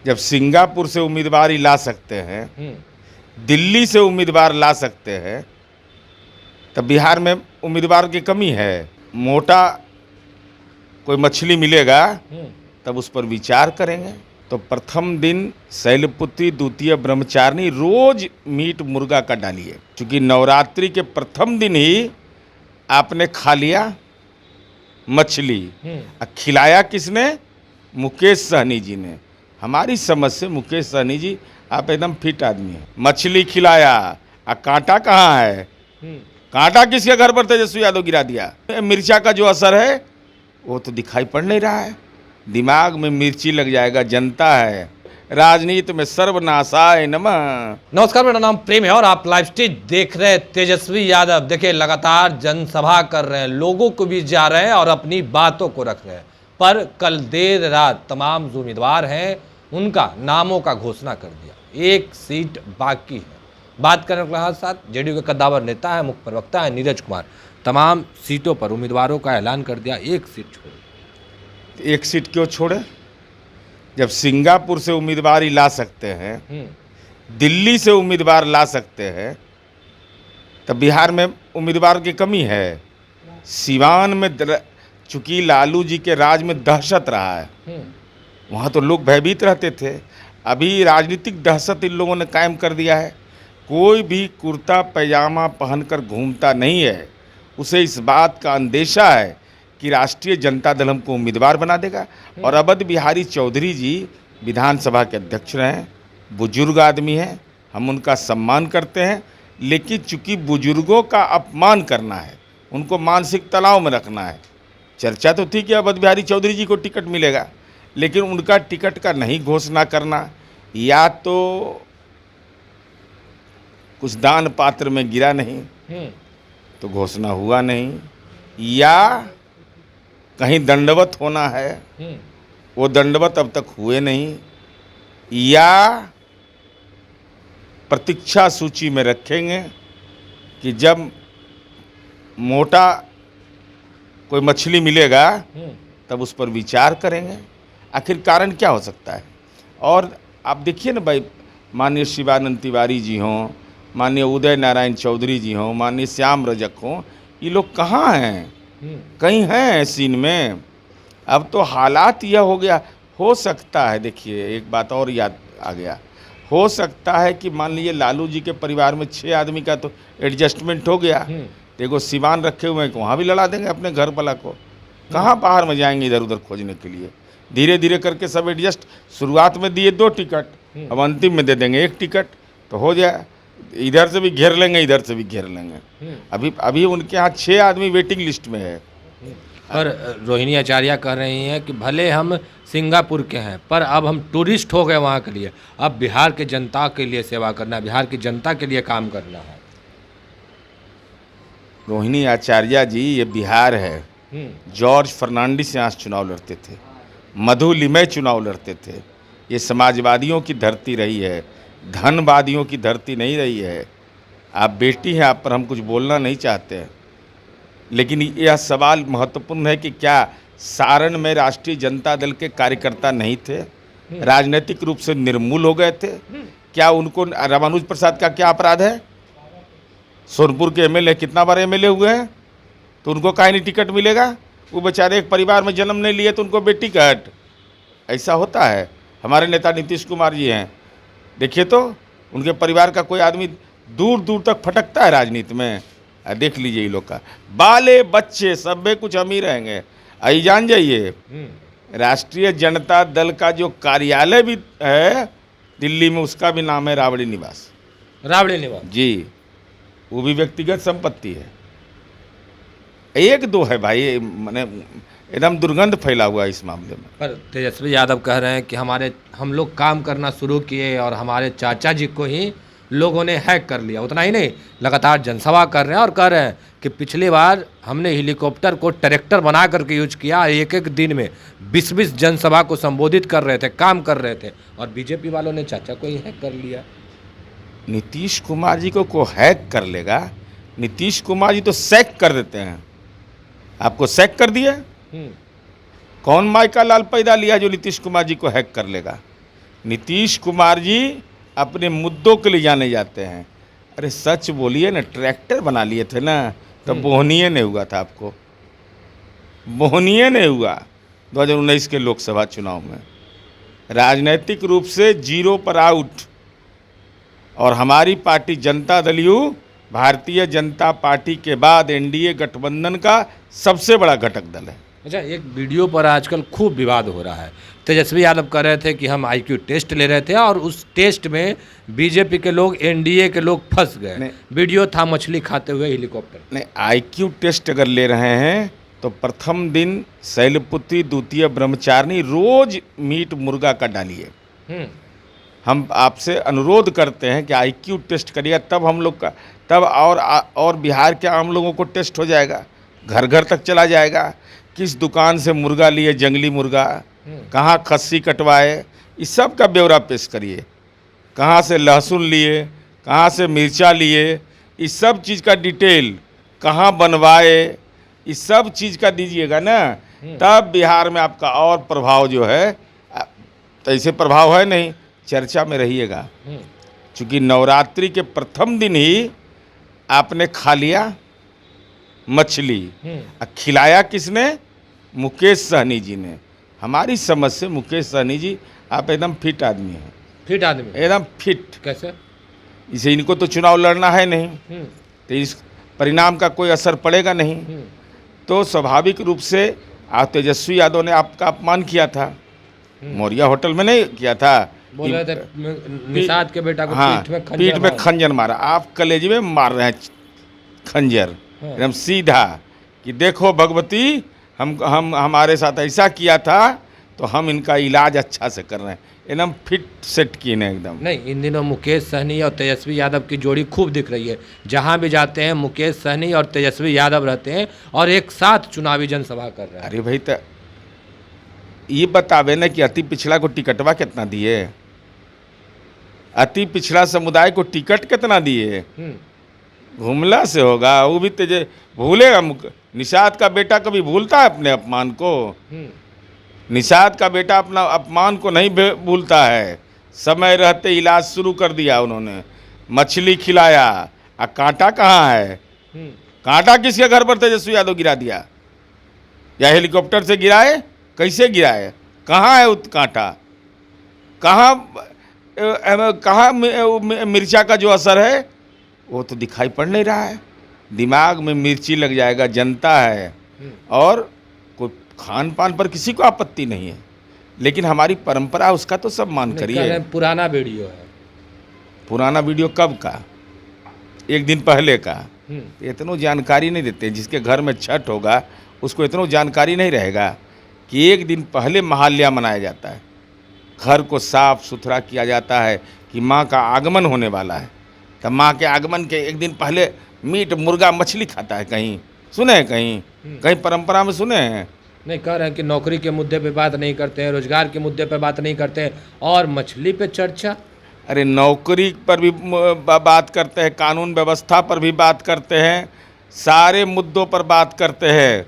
जब सिंगापुर से उम्मीदवार ही ला सकते हैं, दिल्ली से उम्मीदवार ला सकते हैं, तब बिहार में उम्मीदवार की कमी है। मोटा कोई मछली मिलेगा तब उस पर विचार करेंगे। तो प्रथम दिन शैलपुत्री, द्वितीय ब्रह्मचारिणी, रोज मीट मुर्गा का डालिए, क्योंकि नवरात्रि के प्रथम दिन ही आपने खा लिया मछली। खिलाया किसने? मुकेश सहनी जी ने। हमारी समझ से मुकेश सहनी जी आप एकदम फिट आदमी हैं। मछली खिलाया, कांटा कहाँ है? कांटा किसके घर पर तेजस्वी यादव गिरा दिया? मिर्चा का जो असर है वो तो दिखाई पड़ नहीं रहा है। दिमाग में मिर्ची लग जाएगा, जनता है। राजनीति में सर्वनाशाय नमः। नमस्कार, मेरा नाम प्रेम है और आप लाइव स्टेज देख रहे हैं। तेजस्वी यादव देखिए लगातार जनसभा कर रहे हैं, लोगों को बीच जा रहे हैं और अपनी बातों को रख रहे हैं। पर कल देर रात तमाम जो उम्मीदवार हैं उनका नामों का घोषणा कर दिया, एक सीट बाकी है। बात करने के साथ जेडीयू के कद्दावर नेता है, मुख्य प्रवक्ता है नीरज कुमार। तमाम सीटों पर उम्मीदवारों का ऐलान कर दिया, एक सीट छोड़े। एक सीट क्यों छोड़े? जब सिंगापुर से उम्मीदवार ही ला सकते हैं, दिल्ली से उम्मीदवार ला सकते हैं, तब बिहार में उम्मीदवार की कमी है। सिवान में चूंकि लालू जी के राज में दहशत रहा है, वहाँ तो लोग भयभीत रहते थे। अभी राजनीतिक दहशत इन लोगों ने कायम कर दिया है। कोई भी कुर्ता पैजामा पहनकर घूमता नहीं है। उसे इस बात का अंदेशा है कि राष्ट्रीय जनता दल हमको उम्मीदवार बना देगा। और अवध बिहारी चौधरी जी विधानसभा के अध्यक्ष रहे, बुजुर्ग आदमी हैं, हम उनका सम्मान करते हैं। लेकिन चूंकि बुजुर्गों का अपमान करना है, उनको मानसिक तनाव में रखना है। चर्चा तो थी कि अवध बिहारी चौधरी जी को टिकट मिलेगा, लेकिन उनका टिकट का नहीं घोषणा करना, या तो कुछ दान पात्र में गिरा नहीं तो घोषणा हुआ नहीं, या कहीं दंडवत होना है, वो दंडवत अब तक हुए नहीं, या प्रतीक्षा सूची में रखेंगे कि जब मोटा कोई मछली मिलेगा तब उस पर विचार करेंगे। आखिर कारण क्या हो सकता है? और आप देखिए ना भाई, माननीय शिवानंद तिवारी जी हों, माननीय उदय नारायण चौधरी जी हों, माननीय श्याम रजक हों, ये लोग कहाँ हैं? कहीं हैं सीन में? अब तो हालात यह हो गया। हो सकता है, देखिए एक बात और याद आ गया, हो सकता है कि मान लीजिए लालू जी के परिवार में 6 आदमी का तो एडजस्टमेंट हो गया। देखो सिवान रखे हुए हैं, वहाँ भी लड़ा देंगे अपने घर वाला को। कहाँ बाहर में जाएंगे इधर उधर खोजने के लिए? धीरे धीरे करके सब एडजस्ट। शुरुआत में दिए 2 टिकट, अब अंतिम में दे देंगे 1 टिकट, तो हो जाए। इधर से भी घेर लेंगे, इधर से भी घेर लेंगे। अभी उनके यहाँ 6 आदमी वेटिंग लिस्ट में है। और रोहिणी आचार्य कह रही हैं कि भले हम सिंगापुर के हैं पर अब हम टूरिस्ट हो गए वहाँ के लिए, अब बिहार के जनता के लिए सेवा करना है, बिहार की जनता के लिए काम करना है। रोहिणी आचार्य जी, ये बिहार है। जॉर्ज फर्नांडिस यहाँ चुनाव लड़ते थे, मधु लिमय चुनाव लड़ते थे। ये समाजवादियों की धरती रही है, धनवादियों की धरती नहीं रही है। आप बेटी हैं, आप पर हम कुछ बोलना नहीं चाहते हैं, लेकिन यह सवाल महत्वपूर्ण है कि क्या सारण में राष्ट्रीय जनता दल के कार्यकर्ता नहीं थे? राजनीतिक रूप से निर्मूल हो गए थे? क्या उनको रामानुज प्रसाद का क्या अपराध है? सोनपुर के एमएलए कितना बार एमएलए हुए हैं, तो उनको काहे नहीं टिकट मिलेगा? वो बेचारे एक परिवार में जन्म नहीं लिए तो उनको बेटिकट। ऐसा होता है। हमारे नेता नीतीश कुमार जी हैं, देखिए तो उनके परिवार का कोई आदमी दूर दूर तक फटकता है राजनीति में। देख लीजिए ये लोग का बाले बच्चे सब में कुछ हम ही रहेंगे। आई जान जाइए, राष्ट्रीय जनता दल का जो कार्यालय भी है दिल्ली में, उसका भी नाम है राबड़ी निवास। राबड़ी निवास जी, वो भी व्यक्तिगत संपत्ति है। 1-2 है भाई, मैंने एकदम दुर्गंध फैला हुआ है इस मामले में। पर तेजस्वी यादव कह रहे हैं कि हम लोग काम करना शुरू किए और हमारे चाचा जी को ही लोगों ने हैक कर लिया। उतना ही नहीं, लगातार जनसभा कर रहे हैं और कह रहे हैं कि पिछली बार हमने हेलीकॉप्टर को ट्रैक्टर बना करके यूज किया, एक दिन में 20-20 जनसभा को संबोधित कर रहे थे, काम कर रहे थे, और बीजेपी वालों ने चाचा को ही हैक कर लिया। नीतीश कुमार जी को हैक कर लेगा? नीतीश कुमार जी तो सैक कर देते हैं। आपको सैक कर दिया? कौन माई का लाल पैदा लिया जो नीतीश कुमार जी को हैक कर लेगा? नीतीश कुमार जी अपने मुद्दों के लिए जाने जाते हैं। अरे सच बोलिए ना, ट्रैक्टर बना लिए थे ना, तो बोहनीय नहीं हुआ था आपको, बोहनीय नहीं हुआ 2019 के लोकसभा चुनाव में। राजनीतिक रूप से जीरो पर आउट। और हमारी party Janata Dal you Bharatiya Janata party के बाद एनडीए गठबंधन का सबसे बड़ा घटक दल है। अच्छा, एक वीडियो पर आजकल खूब विवाद हो रहा है। तेजस्वी यादव कह रहे थे कि हम आईक्यू टेस्ट ले रहे थे और उस टेस्ट में बीजेपी के लोग, एनडीए के लोग फंस गए। वीडियो था मछली खाते हुए हेलीकॉप्टर। नहीं, आईक्यू टेस्ट अगर ले रहे हैं तो प्रथम दिन शैलपुत्री, द्वितीय ब्रह्मचारिणी, रोज मीट मुर्गा का डालिए। हम आपसे अनुरोध करते हैं कि आईक्यू टेस्ट करिएगा, तब हम लोग का, तब और बिहार के आम लोगों को टेस्ट हो जाएगा, घर घर तक चला जाएगा। किस दुकान से मुर्गा लिए, जंगली मुर्गा, कहाँ खस्सी कटवाए, इस सब का ब्यौरा पेश करिए। कहाँ से लहसुन लिए, कहाँ से मिर्चा लिए, इस सब चीज़ का डिटेल, कहाँ बनवाए, इस सब चीज़ का दीजिएगा ना, तब बिहार में आपका और प्रभाव जो है, तो ऐसे प्रभाव है नहीं, चर्चा में रहिएगा। चूँकि नवरात्रि के प्रथम दिन ही आपने खा लिया मछली, खिलाया किसने? मुकेश सहनी जी ने। हमारी समझ से मुकेश सहनी जी आप एकदम फिट आदमी हैं। फिट आदमी? एकदम फिट। कैसे? इसे इनको तो चुनाव लड़ना है नहीं, तो इस परिणाम का कोई असर पड़ेगा नहीं। तो स्वाभाविक रूप से तेजस्वी यादव ने आपका अपमान किया था, मौर्या होटल में नहीं किया था, बोल रहे थे निषाद के बेटा को पीठ में खंजर मारा। आप कलेजे में मार रहे हैं खंजर, एकदम सीधा, कि देखो भगवती, हम हमारे साथ ऐसा किया था तो हम इनका इलाज अच्छा से कर रहे हैं। एकदम फिट सेट किए हैं एकदम। नहीं, इन दिनों मुकेश सहनी और तेजस्वी यादव की जोड़ी खूब दिख रही है। जहां भी जाते हैं मुकेश सहनी और तेजस्वी यादव रहते हैं और एक साथ चुनावी जनसभा कर रहे हैं। अरे भाई, तो ये बतावे ना कि अति पिछड़ा को टिकटवा कितना दिए, अति पिछड़ा समुदाय को टिकट कितना दिए? घुमला से होगा, वो भी तेजे भूलेगा। निषाद का बेटा कभी भूलता है अपने अपमान को? निषाद का बेटा अपना अपमान को नहीं भूलता है। समय रहते इलाज शुरू कर दिया उन्होंने, मछली खिलाया। कांटा कहाँ है? कांटा किसके घर पर तेजस्वी यादव गिरा दिया? या हेलीकॉप्टर से गिराए? कैसे गिराए? कहाँ है कांटा? कहाँ मिर्चा का जो असर है वो तो दिखाई पड़ नहीं रहा है। दिमाग में मिर्ची लग जाएगा, जनता है, और कोई खान पान पर किसी को आपत्ति नहीं है, लेकिन हमारी परंपरा उसका तो सब मान करिए। पुराना वीडियो है। पुराना वीडियो कब का? एक दिन पहले का। इतनों जानकारी नहीं देते। जिसके घर में छठ होगा उसको इतनों जानकारी नहीं रहेगा कि एक दिन पहले महाल्या मनाया जाता है, घर को साफ सुथरा किया जाता है कि माँ का आगमन होने वाला है। तब माँ के आगमन के एक दिन पहले मीट मुर्गा मछली खाता है। कहीं सुने हैं? कहीं परंपरा में सुने हैं? नहीं। कह रहे हैं कि नौकरी के मुद्दे पे बात नहीं करते हैं, रोजगार के मुद्दे पे बात नहीं करते हैं, और मछली पे चर्चा। अरे नौकरी पर भी बात करते हैं, कानून व्यवस्था पर भी बात करते हैं, सारे मुद्दों पर बात करते हैं।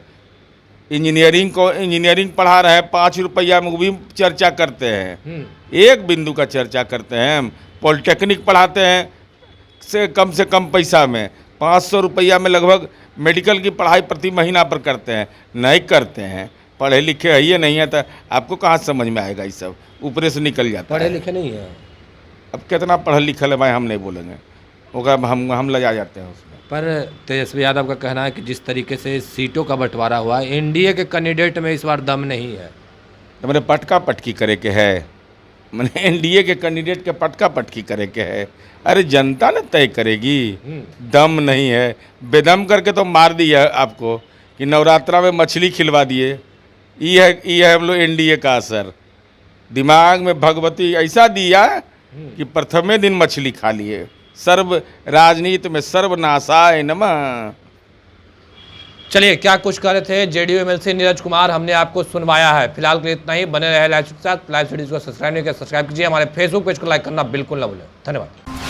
इंजीनियरिंग पढ़ा रहे हैं, 5 रुपया में भी चर्चा करते हैं। एक बिंदु का चर्चा करते हैं। पॉलिटेक्निक पढ़ाते हैं से कम पैसा में, 500 रुपया में लगभग मेडिकल की पढ़ाई प्रति महीना पर करते हैं। नहीं करते हैं, पढ़े लिखे है ये नहीं है, तो आपको कहाँ समझ में आएगा? ये सब ऊपर से निकल जाता है। पढ़े लिखे नहीं है। अब कितना पढ़ल लिखल है भाई, हम नहीं बोलेंगे, होगा हम लगा जाते हैं उसमें। पर तेजस्वी यादव का कहना है कि जिस तरीके से सीटों का बंटवारा हुआ है, एनडीए के कैंडिडेट में इस बार दम नहीं है। तो मैंने पटका पटकी करे के है, मैंने एनडीए के कैंडिडेट के पटका पटकी करे के है। अरे जनता ने तय करेगी। दम नहीं है, बेदम करके तो मार दिया आपको कि नवरात्रा में मछली खिलवा दिए। ये है हम लोग एनडीए का असर। दिमाग में भगवती ऐसा दिया कि प्रथमे दिन मछली खा लिए। सर्व राजनीति में सर्वनाशाय नमः। चलिए, क्या कुछ कह रहे थे जेडीयू एमएलसी नीरज कुमार, हमने आपको सुनवाया है। फिलहाल के लिए इतना ही। बने रहे लाइव के साथ। लाइव स्टडीज को सब्सक्राइब नहीं किया, सब्सक्राइब कीजिए। हमारे फेसबुक पेज को लाइक करना बिल्कुल ना भूलें। धन्यवाद।